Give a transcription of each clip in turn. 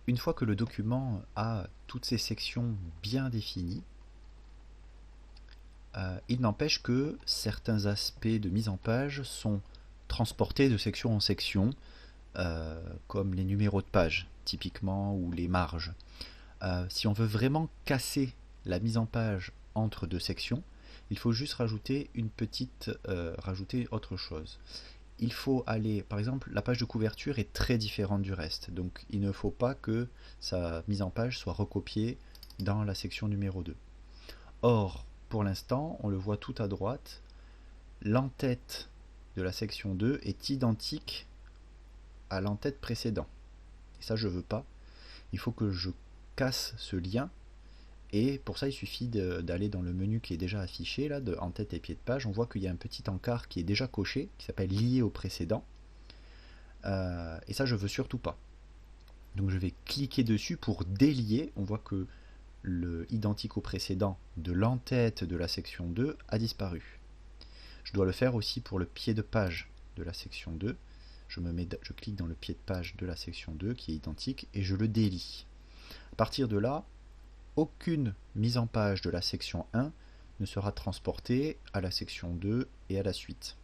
une fois que le document a toutes ses sections bien définies, il n'empêche que certains aspects de mise en page sont transportés de section en section, comme les numéros de page, typiquement, ou les marges. Si on veut vraiment casser la mise en page entre deux sections, il faut juste rajouter rajouter autre chose. Il faut aller, par exemple, la page de couverture est très différente du reste, donc il ne faut pas que sa mise en page soit recopiée dans la section numéro 2. Or, pour l'instant, on le voit tout à droite, l'entête de la section 2 est identique à l'entête précédente. Et ça, je ne veux pas. Il faut que je casse ce lien. Et pour ça, il suffit d'aller dans le menu qui est déjà affiché, là, de en-tête et pied de page. On voit qu'il y a un petit encart qui est déjà coché, qui s'appelle lié au précédent. Et ça, je veux surtout pas. Donc je vais cliquer dessus pour délier. On voit que le identique au précédent de l'en-tête de la section 2 a disparu. Je dois le faire aussi pour le pied de page de la section 2. Je clique dans le pied de page de la section 2 qui est identique et je le délie. À partir de là, aucune mise en page de la section 1 ne sera transportée à la section 2 et à la suite.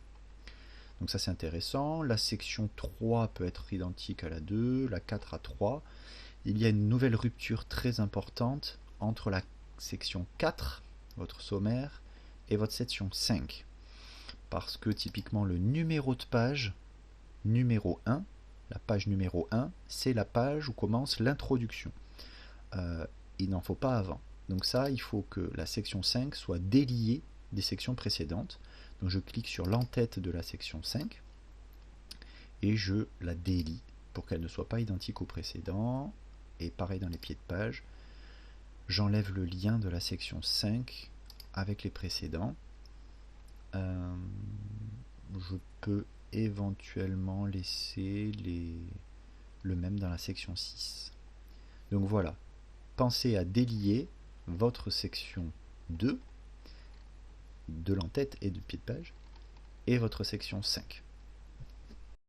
Donc ça c'est intéressant. La section 3 peut être identique à la 2, la 4 à 3. Il y a une nouvelle rupture très importante entre la section 4, votre sommaire, et votre section 5. Parce que typiquement le numéro de page, numéro 1, la page numéro 1, c'est la page où commence l'introduction. Il n'en faut pas avant. Donc ça, il faut que la section 5 soit déliée des sections précédentes. Donc je clique sur l'entête de la section 5 et je la délie pour qu'elle ne soit pas identique au précédent. Et pareil dans les pieds de page, j'enlève le lien de la section 5 avec les précédents. Je peux éventuellement laisser le même dans la section 6. Donc voilà, pensez à délier votre section 2 de l'entête et de pied de page et votre section 5.